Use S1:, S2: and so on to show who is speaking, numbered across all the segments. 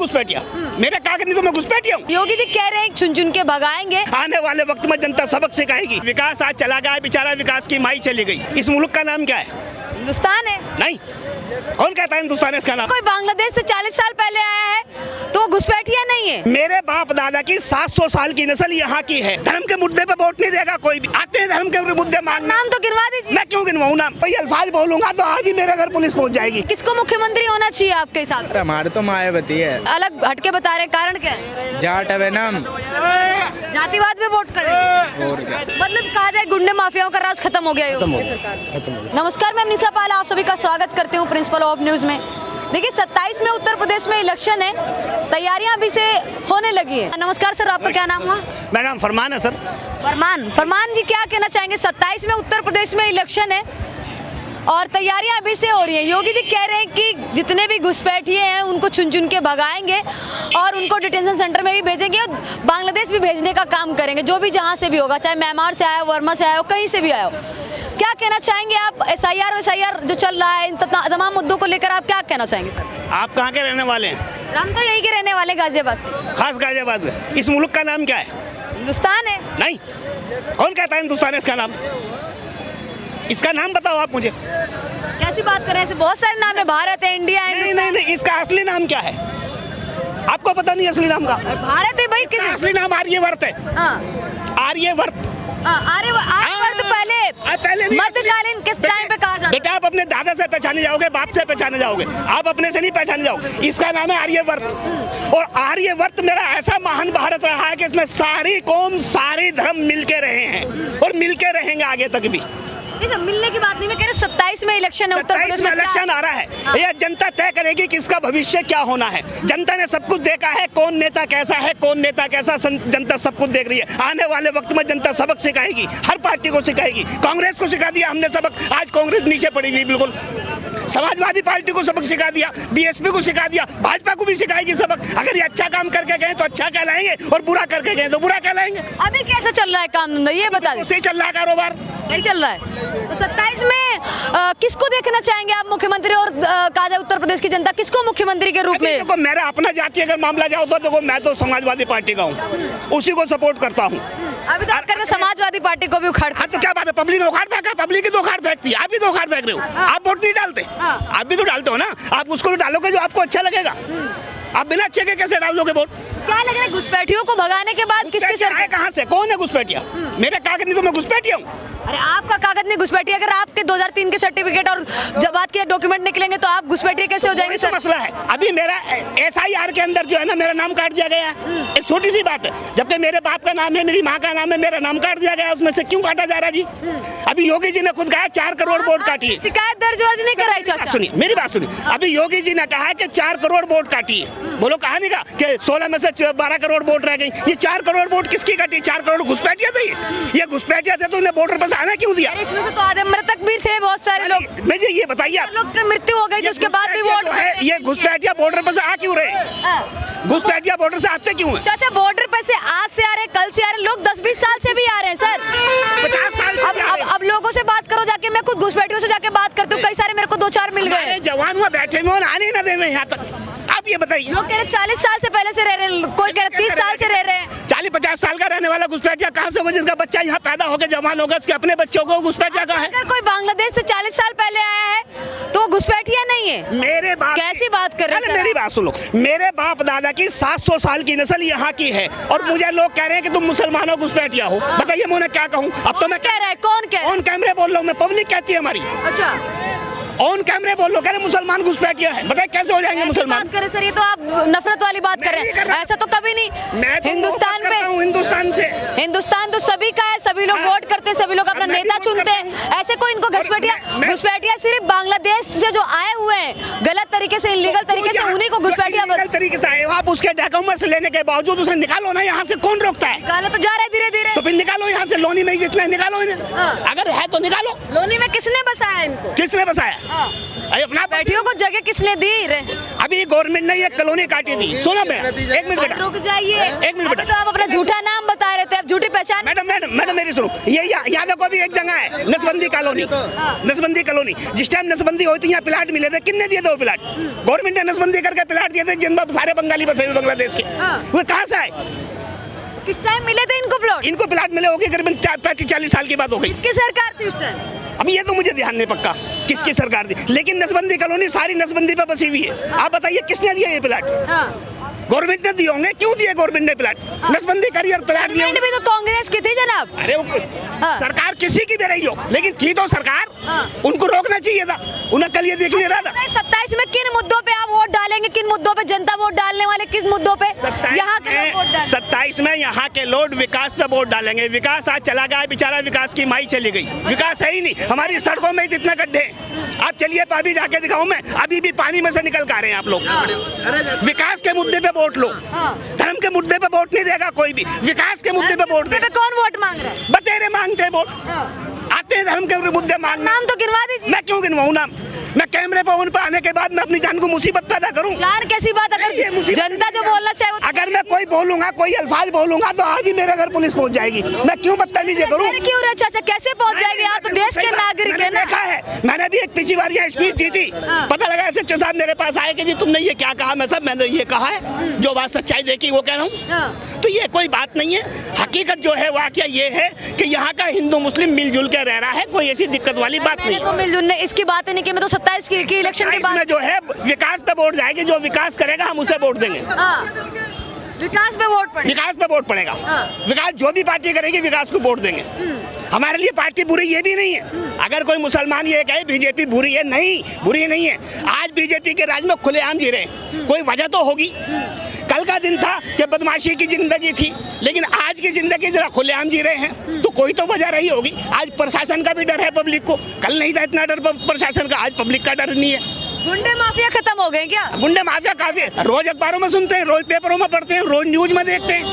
S1: घुसपैठिया? मेरे कागज नहीं तो मैं घुसपैठिया हूँ?
S2: योगी जी कह रहे हैं चुन चुन के भगाएंगे।
S1: आने वाले वक्त में जनता सबक सिखाएगी। विकास आज चला गया, बेचारा विकास की माई चली गई। इस मुल्क का नाम क्या है?
S2: हिंदुस्तान है।
S1: नहीं, कौन कहता है हिंदुस्तान है इसका नाम?
S2: कोई बांग्लादेश से 40 साल पहले आया है तो घुसपैठिया नहीं है।
S1: मेरे बाप दादा की 700 साल की नस्ल यहाँ की है। धर्म के मुद्दे पे वोट नहीं देगा कोई भी। आते हैं धर्म के मुद्दे मांगने।
S2: नाम तो गिनवा दीजिए।
S1: मैं क्यों गिनवाऊं नाम? भाई अल्फाज बोलूंगा तो आज ही मेरे घर पुलिस पहुंच जाएगी।
S2: किसको मुख्यमंत्री होना चाहिए आपके हिसाब से?
S3: हमारे तो मायावती है।
S2: अलग हटके बता रहे, कारण क्या है?
S3: जाट है ना,
S2: जातिवाद में वोट करेंगे
S3: और क्या।
S2: मतलब कहा जाए गुंडे माफियाओं का राज खत्म हो गया है योगी सरकार। नमस्कार, मैं निशा पाल आप सभी का स्वागत करती हूँ प्रिंसिपल ऑफ न्यूज में। देखिए 27 में उत्तर प्रदेश में इलेक्शन है, तैयारियां अभी से होने लगी है। नमस्कार सर, आपका क्या नाम हुआ?
S1: मेरा नाम फरमान है सर।
S2: फरमान जी क्या कहना चाहेंगे? 27 में उत्तर प्रदेश में इलेक्शन है और तैयारियां अभी से हो रही हैं। योगी जी कह रहे हैं कि जितने भी घुसपैठिए हैं उनको चुन चुन के भगाएंगे और उनको डिटेंशन सेंटर में भी भेजेंगे और बांग्लादेश भी भेजने का काम करेंगे, जो भी जहां से भी होगा, चाहे म्यांमार से आया हो, वर्मा से आया हो, कहीं से भी आया हो। क्या कहना चाहेंगे आप? SIR जो चल रहा है, इन तमाम मुद्दों को लेकर आप क्या कहना चाहेंगे सर?
S1: आप कहाँ के रहने वाले हैं?
S2: हम तो यही के रहने वाले, गाजियाबाद से।
S1: खास गाजियाबाद में। इस मुल्क का नाम क्या है?
S2: हिंदुस्तान है।
S1: नहीं, कौन कहता है हिंदुस्तान है इसका नाम? इसका नाम बताओ आप मुझे।
S2: कैसी बात कर रहे हैं? ऐसे बहुत सारे नाम है, भारत है, इंडिया है।
S1: नहीं, इसका असली नाम क्या है? आपको पता नहीं असली नाम का?
S2: भारत है भाई। किस
S1: असली नाम आर्यवर्त है। आर्यवर्त।
S2: आर्यवर्त पहले मध्यकालीन किस टाइम पे कहा जाता?
S1: बेटा आप अपने दादा से पहचाने जाओगे, बाप से पहचाने जाओगे, आप अपने से नहीं पहचाने जाओगे। इसका नाम है आर्यवर्त। और आर्यवर्त मेरा ऐसा महान भारत रहा है कि इसमें सारी कौम सारे धर्म मिलके रहे हैं और मिलके रहेंगे आगे तक भी।
S2: मिलने की बात नहीं, मैं कह रही हूँ 27 में इलेक्शन है उत्तर प्रदेश में।
S1: इलेक्शन आ रहा है, ये जनता तय करेगी कि इसका भविष्य क्या होना है। जनता ने सब कुछ देखा है, कौन नेता कैसा है, कौन नेता कैसा, जनता सब कुछ देख रही है। आने वाले वक्त में जनता सबक सिखाएगी, हर पार्टी को सिखाएगी। कांग्रेस को सिखा दिया हमने सबक, आज कांग्रेस नीचे पड़ी हुई बिल्कुल। समाजवादी पार्टी को सबक सिखा दिया, BSP को सिखा दिया, भाजपा को भी सिखाएगी सबक। अगर ये अच्छा काम करके गए तो अच्छा कहलाएंगे और बुरा करके गए तो बुरा कहलाएंगे।
S2: अभी कैसा चल रहा है काम धंधा, ये बता दीजिए।
S1: सही चल रहा है कारोबार,
S2: सही चल रहा है। तो 27 में किसको देखना चाहेंगे आप मुख्यमंत्री? और कहा जाए उत्तर प्रदेश की जनता किसको मुख्यमंत्री के रूप में?
S1: देखो मेरा अपना जाति अगर मामला जाओ तो देखो मैं तो समाजवादी पार्टी का हूँ, उसी को सपोर्ट करता हूँ।
S2: अभी तो आप कहते हैं समाजवादी पार्टी को भी उखाड़।
S1: हाँ तो क्या बात है, पब्लिक ने उखाड़ फेंका, पब्लिक ही तो उखाड़ फेंकती है। आप भी तो उखाड़ फेंक रहे हो। आप वोट नहीं डालते, आप भी तो डालते हो ना। आप उसको डालोगे जो आपको अच्छा लगेगा। आप बिना अच्छे के कैसे डाल दोगे वोट?
S2: क्या लग रहा है घुसपैठियों को भगाने के बाद किसके सर
S1: है? कहाँ से? कौन है घुसपैठिया? मेरे कागज नहीं तो मैं घुसपैठिया हूँ?
S2: अरे आपका कागज नहीं घुसपैठिया। अगर आपके 2003 के सर्टिफिकेट और जब बात के डॉक्यूमेंट निकलेंगे तो आप घुसपैठिया कैसे हो जाएंगे सर?
S1: मसला है अभी मेरा SIR के अंदर जो है ना मेरा नाम काट दिया गया है। एक छोटी सी बात है, जबकि मेरे बाप का नाम है, मेरी माँ का नाम है, मेरा नाम काट दिया गया, उसमें से क्यों काटा जा रहा है जी? अभी योगी जी ने खुद कहा 4 करोड़ वोट काटी है।
S2: शिकायत दर्ज नहीं कराई? चाचा
S1: सुनिए, मेरी बात सुनिए। अभी योगी जी ने कहा है कि 4 करोड़ वोट काटी है। बोलो कहा नहीं कहा कि 16 में से 12 करोड़ वोट रह गई। ये 4 करोड़ वोट किसकी काटी? 4 करोड़ घुसपैठिया थे। ये घुसपैठिया थे तो उन्हें बॉर्डर पर से आना क्यों दिया?
S2: इसमें से तो आधे मृतक भी थे बहुत सारे लोग।
S1: मुझे ये बताइए,
S2: लोग की मृत्यु हो गई तो उसके बाद भी वोट
S1: है। ये घुसपैठिया बॉर्डर पर से आ क्यों रहे? घुसपैठिया बॉर्डर से आते क्यों हैं?
S2: चाचा बॉर्डर पर से आज से आ रहे, कल से आ रहे लोग, 10-20 साल से भी आ रहे हैं सर।
S1: 50 साल।
S2: अब लोगों से बात करो जाके, मैं खुद घुसपैठियों से जाके बात करती हूँ, कई सारे मेरे को 2-4 मिल गए।
S1: जवान हुआ बैठे में आने ना देवे यहाँ तक। आप ये बताइए,
S2: लोग कह रहे 40 साल से पहले से रह रहे हैं, कोई कह रहे 30 साल से रह रहे हैं।
S1: 40-50 साल का रहने वाला घुसपैठिया कहाँ से होगा? जिसका बच्चा यहाँ पैदा होकर जवान होगा, उसके अपने बच्चों को घुसपैठिया कहाँ है?
S2: अगर कोई बांग्लादेश से 40 साल पहले आया है तो घुसपैठिया नहीं है।
S1: मेरे बाप
S2: कैसी बात कर रहे हैं?
S1: मेरी बात सुनो। मेरे बाप दादा की 700 साल की नस्ल यहाँ की है और मुझे लोग कह रहे हैं कि तुम मुसलमानों घुसपैठिया हो। बताइए मैं उन्हें क्या कहूँ? अब तो मैं
S2: कह रहा है, कौन कह रहा है?
S1: ऑन कैमरे बोल रहा हूँ मैं, पब्लिक कहती है हमारी।
S2: अच्छा,
S1: ऑन कैमरे बोल लो, कह रहे मुसलमान घुसपैठिया है। बताइए कैसे हो जाएंगे मुसलमान?
S2: बात करें सर, ये तो आप नफरत वाली बात कर रहे हैं। ऐसा तो कभी नहीं।
S1: मैं
S2: हिंदुस्तान में,
S1: हिंदुस्तान से,
S2: हिंदुस्तान तो सभी का है, सभी लोग वोट करते हैं, सभी लोग अपना नेता चुनते हैं। ऐसे कोई इनको घुसपैठिया सिर्फ बांग्लादेश से जो आए हुए हैं गलत तरीके से, इलीगल तरीके से, उन्हीं को घुसपैठिया
S1: तरीके से आए। आप उसके डॉक्यूमेंट्स लेने के बावजूद उसे निकालो ना यहाँ से, कौन रोकता है?
S2: निकालो तो जा रहे हैं धीरे धीरे।
S1: तो फिर निकालो यहाँ से, लोनी में जितना निकालो इन्हें। अगर है तो निकालो।
S2: लोनी में किसने बसाया इनको?
S1: किसने बसाया? अपना
S2: बैठियों को जगह किसने दी?
S1: अभी गवर्नमेंट ने ये कॉलोनी काटी थी। सुनो मैं, 1 मिनट बेटा,
S2: रुक जाइए।
S1: 1 मिनट बेटा।
S2: तो आप अपना झूठा नाम बता रहे थे, अब झूठी पहचान।
S1: मैडम मेरी सुनो, ये यादव को भी एक जगह है नसबंदी कॉलोनी, नसबंदी कॉलोनी। जिस टाइम नसबंदी हुई थी यहाँ प्लाट मिले थे, किसने दिए थे वो प्लाट? गवर्नमेंट ने नसबंदी करके प्लाट दिए थे जिनमें सारे बंगाली बसे हुए बांग्लादेश के। वो कहाँ से आए?
S2: किस टाइम मिले थे इनको प्लॉट?
S1: इनको प्लाट मिले होगी करीबन 35-40 साल की बात हो गई।
S2: किसकी सरकार थी उस टाइम?
S1: अब ये तो मुझे ध्यान नहीं पक्का किसकी सरकार थी, लेकिन नसबंदी कॉलोनी सारी नसबंदी पे बसी हुई है। आप बताइए किसने दिया ये प्लाट? गवर्नमेंट ने दिए होंगे। क्यों दिए गवर्नमेंट ने प्लाट? नसबंदी करी और प्लाट दिया।
S2: भी तो कांग्रेस की थी जनाब।
S1: अरे सरकार किसी की भी रही हो, लेकिन थी तो सरकार, उनको रोकना चाहिए था। उन्हें कल ये देख नहीं रहा था।
S2: 27 में किन मुद्दों पे आप वोट डालेंगे? किन मुद्दों पे जनता वोट डालने वाले? किस मुद्दों पे यहाँ के लोग वोट डालेंगे?
S1: 27 में यहाँ के लोग विकास पे वोट डालेंगे। विकास आज चला गया बेचारा, विकास की माई चली गई। विकास है ही नहीं। हमारी सड़कों में इतना गड्ढे हैं। आप चलिए अभी जाके दिखाऊं मैं, अभी भी पानी में से निकल कर आ रहे हैं आप लोग। विकास के मुद्दे पे वोट लो, धर्म के मुद्दे पे वोट नहीं देगा कोई भी। विकास के मुद्दे पे वोट दे।
S2: कौन वोट मांग रहा है?
S1: बतेरे मांगते हैं वोट, आते हैं धर्म के मुद्दे मांगने।
S2: नाम तो गिनवा दीजिए।
S1: मैं क्यों गिनवाऊं नाम? मैं कैमरे पर उन पर आने के बाद मैं अपनी जान को मुसीबत पैदा करूं?
S2: जान कैसी बात? अगर जनता जो बोलना चाहे
S1: अगर मैं कोई बोलूंगा, कोई अल्फाज बोलूंगा तो आज ही मेरे घर पुलिस पहुंच जाएगी। मैं क्यों बदतमीजी करूं?
S2: क्यों रे चाचा, कैसे पहुंच जाएगी? आप तो देश के नागरिक है ना।
S1: देखा है, मैंने भी एक पिछली बार यहाँ स्पीच दी थी। पता लगा एसएचओ साहब मेरे पास आए कि जी तुमने ये क्या कहा? मैं सब मैंने ये कहा है, जो बात सच्चाई देखी वो कह रहा हूँ। तो ये कोई बात नहीं है। हकीकत जो है वाकया ये है कि यहाँ का हिंदू मुस्लिम मिलजुल के रह रहा है। कोई ऐसी दिक्कत वाली बात नहीं।
S2: तो मिलजुल इसकी बात ही नहीं की। मैं तो 27 की इलेक्शन के बाद
S1: में जो है विकास पे वोट जाएगी। जो विकास करेगा हम उसे वोट देंगे।
S2: विकास पे वोट पड़ेगा।
S1: विकास पे वोट पड़ेगा। विकास जो भी पार्टी करेगी विकास को वोट देंगे। हमारे लिए पार्टी बुरी ये भी नहीं है। अगर कोई मुसलमान ये कहे बीजेपी बुरी है, नहीं, बुरी नहीं है। आज बीजेपी के राज में खुलेआम जी रहे हैं, कोई वजह तो होगी। कल का दिन था कि बदमाशी की जिंदगी थी, लेकिन आज की जिंदगी जरा खुलेआम जी रहे हैं तो कोई तो वजह रही होगी। आज प्रशासन का भी डर है पब्लिक को। कल नहीं था इतना डर प्रशासन का, आज पब्लिक का डर नहीं है।
S2: गुंडे माफिया खत्म हो गए क्या?
S1: गुंडे माफिया काफी है। रोज अखबारों में सुनते हैं, रोज पेपरों में पढ़ते हैं, रोज न्यूज में देखते हैं।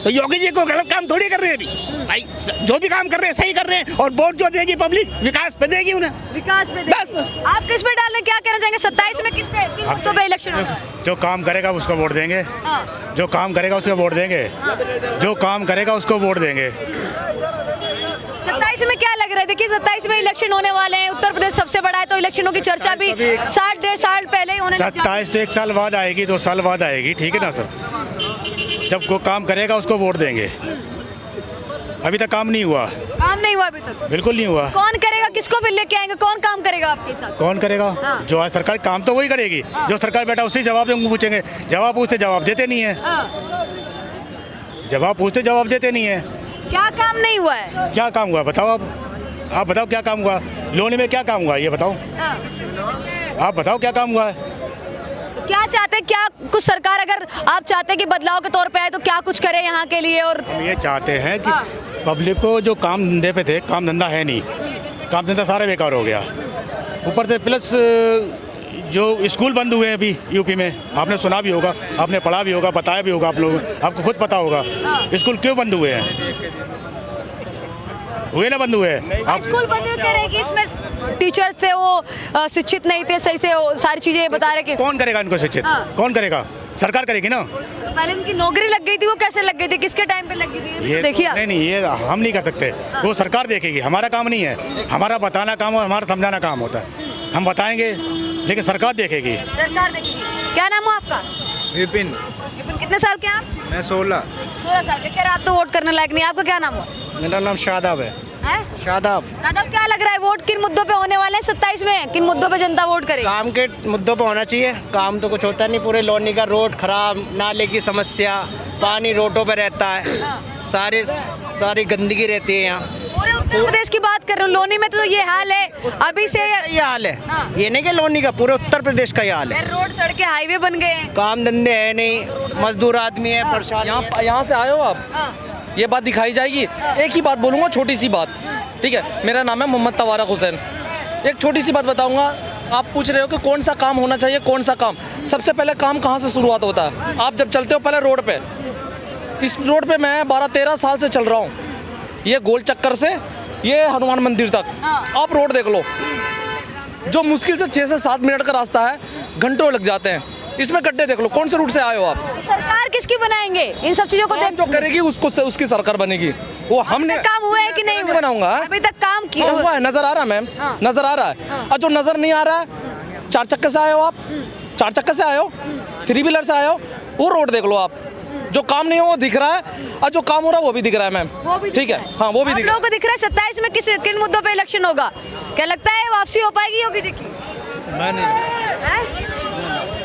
S1: तो योगी जी को गलत काम थोड़ी कर रहे हैं अभी भाई। जो भी काम कर रहे हैं सही कर रहे हैं। और वोट जो देगी पब्लिक विकास पे देगी उन्हें।
S2: विकास पे देगी। बस। आप किस पे डालने क्या कहना चाहेंगे? 27 में किस पे, किन मुद्दों पे इलेक्शन होगा?
S3: जो काम करेगा उसको वोट देंगे। जो काम करेगा उसको वोट देंगे। जो काम करेगा उसको वोट देंगे।
S2: 27 में क्या लग रहा है? देखिए 27 में इलेक्शन होने वाले हैं। उत्तर प्रदेश सबसे बड़ा है तो इलेक्शनों की चर्चा भी 60-1.5 साल पहले ही होने लग जाती है।
S3: 27 तो 1 साल बाद आएगी, 2 साल बाद आएगी, ठीक है ना सर? जब कोई काम करेगा उसको वोट देंगे। अभी तक काम नहीं हुआ।
S2: काम नहीं हुआ अभी तक?
S3: बिल्कुल नहीं हुआ।
S2: कौन करेगा? किसको फिर लेके आएंगे? कौन काम करेगा आपके साथ?
S3: कौन करेगा? जो आज सरकार काम तो वही करेगी। जो सरकार बैठा उससे जवाब पूछेंगे। जवाब पूछते जवाब देते नहीं है। जवाब पूछते जवाब देते नहीं है।
S2: क्या काम नहीं हुआ है?
S3: क्या काम हुआ बताओ आप बताओ क्या काम हुआ? लोनी में क्या काम हुआ ये बताओ। आप बताओ क्या काम हुआ है?
S2: क्या चाहते हैं? क्या कुछ सरकार, अगर आप चाहते हैं कि बदलाव के तौर पे आए तो क्या कुछ करे यहाँ के लिए? और
S3: हम ये चाहते हैं कि पब्लिक को जो काम धंधे पे थे, काम धंधा है नहीं, काम धंधा सारा बेकार हो गया। ऊपर से प्लस जो स्कूल बंद हुए हैं अभी यूपी में, आपने सुना भी होगा, आपने पढ़ा भी होगा, बताया भी होगा आप लोग, आपको खुद पता होगा स्कूल क्यों बंद हुए हैं। हुए ना बंद हुए आप
S2: स्कूल बंद कह रहे हैं कि इसमें टीचर थे वो शिक्षित नहीं थे सही से, सारी चीजें बता रहे कि
S3: कौन करेगा इनको शिक्षित? कौन करेगा? सरकार करेगी ना।
S2: तो पहले उनकी नौकरी लग गई थी, वो कैसे लग गई थी? किसके टाइम पे लग गई थी?
S3: ये
S2: देखिए
S3: नहीं, ये हम नहीं कर सकते। वो सरकार देखेगी, हमारा काम नहीं है। हमारा बताना काम और हमारा समझाना काम होता है। हम बताएंगे लेकिन सरकार देखेगी।
S2: सरकार देखेगी। क्या नाम है आपका?
S4: विपिन।
S2: विपिन, कितने साल के आप?
S4: मैं 16
S2: साल के। खैर आप तो वोट करने लायक नहीं। आपका क्या नाम हुआ?
S4: मेरा नाम शादाब है। शादाब।
S2: क्या लग रहा है वोट किन मुद्दों पे होने वाले हैं 27 में? किन मुद्दों पे जनता वोट करेगी?
S4: काम के मुद्दों पे होना चाहिए। काम तो कुछ होता नहीं। पूरे लोनी का रोड खराब, नाले की समस्या, पानी रोडों पे रहता है, सारी गंदगी रहती है यहाँ।
S2: पूरे उत्तर प्रदेश की बात कर रहे हो। लोनी में तो ये हाल है अभी से।
S4: ये हाल है। ये नहीं कि लोनी का, पूरे उत्तर प्रदेश का ये हाल है।
S2: रोड सड़कें हाईवे बन गए हैं।
S4: काम धंधे है नहीं, मजदूर आदमी है परेशान।
S5: यहाँ से आए हो आप, ये बात दिखाई जाएगी। एक ही बात बोलूँगा, छोटी सी बात, ठीक है? मेरा नाम है मोहम्मद तवारक हुसैन। एक छोटी सी बात बताऊँगा। आप पूछ रहे हो कि कौन सा काम होना चाहिए, कौन सा काम? सबसे पहले काम कहाँ से शुरुआत होता है? आप जब चलते हो पहले रोड पे, इस रोड पे मैं 12-13 साल से चल रहा हूँ। ये गोल चक्कर से ये हनुमान मंदिर तक आप रोड देख लो, जो मुश्किल से 6 से 7 मिनट का रास्ता है, घंटों लग जाते हैं। इसमें गड्ढे देख लो, कौन से रूट से आए हो आप?
S2: सरकार किसकी बनाएंगे इन सब चीजों को
S5: काम
S2: देख?
S5: जो करेगी उसको से उसकी सरकार बनेगी। वो हमने
S2: काम हुआ है कि नहीं हुआ?
S5: बनाऊंगा
S2: अभी तक काम किया
S5: हाँ, हुआ है, नजर आ रहा है मैम,
S2: हाँ।
S5: नजर आ रहा है। और जो नजर नहीं आ रहा है, 4 चक्के से आए हो आप, 4 चक्के से आए हो, 3 व्हीलर से आए हो, वो रोड देख लो आप। जो काम नहीं हो वो दिख रहा है, और जो काम हो रहा है वो भी दिख रहा है मैम।
S2: वो भी
S5: ठीक है, हाँ वो भी
S2: आप
S5: दिख रहा
S2: लोगों को दिख रहा है 27 में किन मुद्दों पे इलेक्शन होगा? क्या लगता है वापसी हो पाएगी योगी जी की?
S6: मैं नहीं,
S2: हैं?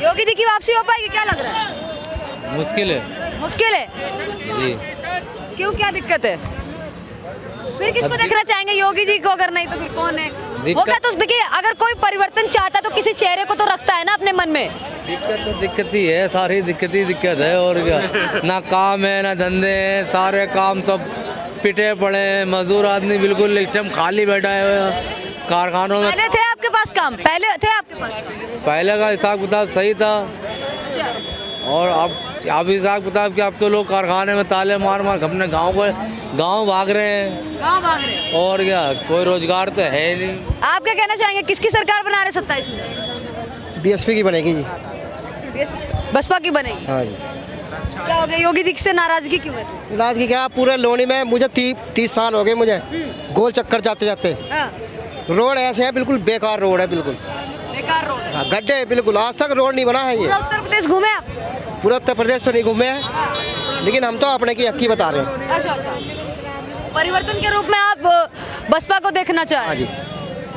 S2: योगी जी की वापसी हो पाएगी, क्या लग रहा है?
S6: मुश्किल है
S2: मुश्किल है।
S6: जी।
S2: क्यों, क्या दिक्कत है? फिर किसको देखना चाहेंगे? योगी जी को अगर नहीं तो फिर कौन है? होगा तो देखिए, अगर कोई परिवर्तन चाहता तो किसी चेहरे को तो रखता है ना अपने मन में।
S6: दिक्कत तो दिक्कत ही है, सारी दिक्कत ही दिक्कत है, और क्या। ना काम है ना धंधे हैं, सारे काम सब पिटे पड़े हैं, मजदूर आदमी बिल्कुल एकदम खाली बैठा है कारखानों में।
S2: पहले थे आपके पास काम? पहले थे आपके पास काम?
S6: पहले का हिसाब किताब सही था, और अब हिसाब किताब कि अब तो लोग कारखाने में ताले मार मार अपने गाँव भाग रहे हैं,
S2: गाँव भाग रहे हैं।
S6: और क्या, कोई रोजगार तो है ही नहीं।
S2: आप क्या कहना चाहेंगे, किसकी सरकार बना रहे 27 में?
S4: बीएसपी की बनेगी जी।
S2: बसपा की बनेगी?
S4: हाँ जी।
S2: क्या हो गया, योगी जी से नाराजगी क्यों है?
S4: राज की क्या, पूरे लोनी में मुझे 30 साल हो गए मुझे गोल चक्कर जाते जाते।
S2: हाँ,
S4: रोड ऐसे है, बिल्कुल बेकार रोड है, बिल्कुल
S2: बेकार रोड है।
S4: हाँ, गड्ढे हैं, बिल्कुल आज तक रोड नहीं बना है ये।
S2: पूरा उत्तर प्रदेश घूमे आप?
S4: पूरा उत्तर प्रदेश तो नहीं घूमे हैं, लेकिन हम तो अपने की हक की बता रहे हैं।
S2: अच्छा अच्छा, परिवर्तन के रूप में आप बसपा को देखना चाहें?
S4: हाँ जी,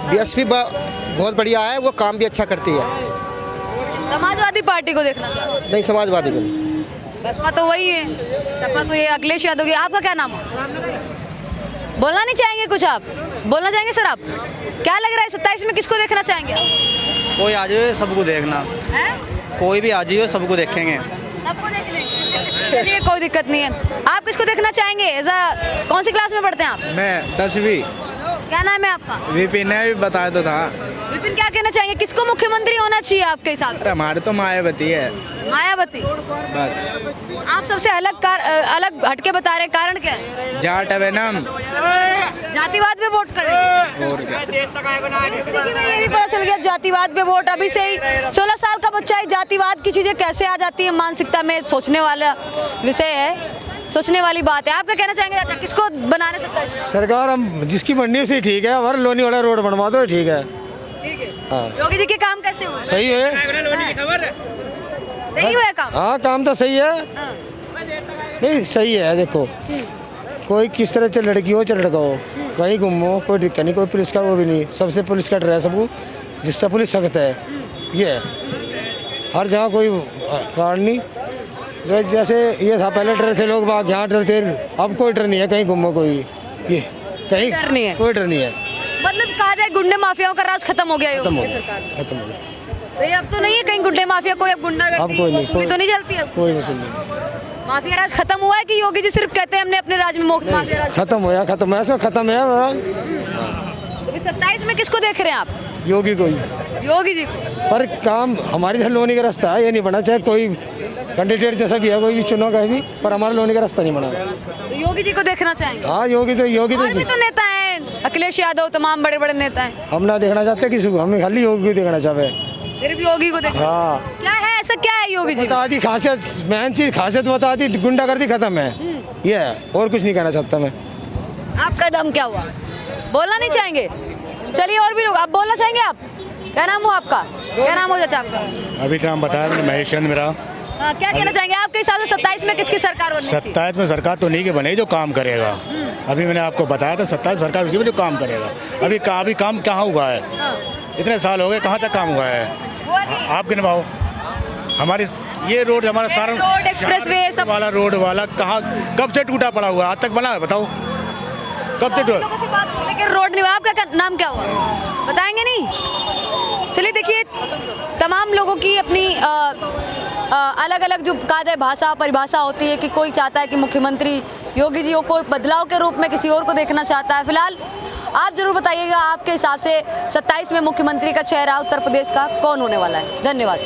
S4: बीएसपी बहुत बढ़िया है, वो काम भी अच्छा करती है।
S2: समाजवादी पार्टी को देखना चाहें?
S4: नहीं, समाजवादी को नहीं।
S2: बसपा तो वही है, सपा तो ये अखिलेश यादव की। आपका क्या नाम है? बोलना नहीं चाहेंगे कुछ आप? बोलना चाहेंगे सर आप? क्या लग रहा है 27 में किसको देखना चाहेंगे आप?
S7: कोई आ जाए सबको देखना,
S2: हैं?
S7: कोई भी आ जाइए सबको देखेंगे।
S2: सबको देख लेंगे, चलिए कोई दिक्कत नहीं है। आप किसको देखना चाहेंगे? कौन सी क्लास में पढ़ते हैं आप?
S8: मैं 10वीं।
S2: क्या नाम है आपका?
S8: विपिन ने भी बताया तो था।
S2: विपिन, क्या कहना चाहेंगे, किसको मुख्यमंत्री होना चाहिए आपके हिसाब से?
S8: हमारे तो मायावती है
S2: मायावती।
S8: बस।
S2: आप सबसे अलग हटके बता रहे, कारण क्या है?
S8: जाट है ना,
S2: जातिवाद पे वोट करेंगे?
S8: और क्या।
S2: देखिए भाई, ये भी पता चल गया जातिवाद पे वोट। अभी से ही 16 साल का बच्चा है, जातिवाद की चीजें कैसे आ जाती है मानसिकता में, सोचने वाला विषय है, सोचने वाली बात है। आप क्या कहना चाहेंगे चाचा, किसको बनाने सकता है?
S3: सरकार हम जिसकी बननी है, ठीक है, हमारे लोनी वाला रोड बनवा दो, ठीक है।
S2: ठीक है। योगी जी के काम कैसे हुए?
S3: सही है,
S2: सही हुआ काम?
S3: हाँ काम तो सही है।
S2: हाँ।
S3: नहीं सही है, देखो कोई किस तरह से लड़की हो चाहे लड़का हो, कहीं गुमो कोई दिक्कत नहीं, कोई पुलिस का वो भी नहीं, सबसे पुलिस का डर है सबको, जिससे पुलिस सख्त है, ये है। हर जगह कोई कारण नहीं, जो जैसे ये था पहले डर थे लोग बाग, यहाँ डर थे, अब कोई डर नहीं है, कहीं घूमो कोई, ये कहीं
S2: डर नहीं है,
S3: कोई डर नहीं है।
S2: मतलब कहा जाए गुंडे माफियाओं का राज खत्म हो गया है
S3: खत्म हो
S2: योगी
S3: गया,
S2: सरकार में।
S3: खत्म हो गया,
S2: तो ये अब तो नहीं है कहीं गुंडे माफिया, कोई अब गुंडागर्दी
S3: अब कोई नहीं,
S2: तो नहीं चलती है?
S3: कोई मसला नहीं,
S2: माफिया राज खत्म हुआ है कि योगी जी सिर्फ कहते हैं हमने अपने राज में माफिया राज?
S3: खत्म हो गया, इसमें खत्म है।
S2: तो फिर 27 में किसको देख रहे हैं आप?
S3: योगी को ही,
S2: योगी जी को।
S3: पर काम हमारी इधर लोनी का रास्ता है, ये नहीं बना, चाहे कोई कैंडिडेट जैसा भी है, कोई भी चुनाव का भी, पर हमारा लोनी का रास्ता नहीं बना।
S2: तो योगी जी को देखना चाहेंगे?
S3: हाँ योगी
S2: और भी तो नेता हैं, अखिलेश यादव, तमाम बड़े बड़े नेता हैं।
S3: हम ना देखना चाहते किसी को, हम खाली योगी को देखना चाहते हैं।
S2: सिर्फ योगी को देखना?
S3: हाँ,
S2: क्या है ऐसा, क्या है योगी जी?
S3: बता दी खासियत, मेन चीज खासियत बता दी, गुंडागर्दी खत्म है, ये है, और कुछ नहीं कहना चाहता मैं।
S2: आपका दम क्या हुआ, बोलना नहीं चाहेंगे? चलिए और भी लोग, आप बोलना चाहेंगे? आप क्या नाम हो आपका? क्या नाम हो चाचा आपका?
S3: अभी नाम बताया मैंने, महेश चंद मेरा।
S2: हाँ, क्या कहना चाहेंगे आपके हिसाब से 27 में किसकी सरकार बननी चाहिए?
S3: 27 में सरकार तो नहीं के बनेगी जो काम करेगा, अभी मैंने आपको बताया था 27 सरकार उसी में जो काम करेगा। अभी काम कहाँ हुआ है? इतने साल हो गए, कहाँ तक काम हुआ है? आप गिनवाओ। हमारी ये रोड, हमारा सारा
S2: रोड, एक्सप्रेसवे सब
S3: वाला रोड वाला कहाँ, कब से टूटा पड़ा हुआ, आज तक बना है? बताओ कब से टूटा?
S2: लेकिन रोड नहीं हुआ। आपका नाम क्या हुआ, बताएंगे नहीं? चलिए देखिए, तमाम लोगों की अपनी अलग अलग जो कहा जाए भाषा परिभाषा होती है कि कोई चाहता है कि मुख्यमंत्री योगी जी को कोई बदलाव के रूप में किसी और को देखना चाहता है। फिलहाल आप जरूर बताइएगा आपके हिसाब से 27 में मुख्यमंत्री का चेहरा उत्तर प्रदेश का कौन होने वाला है। धन्यवाद।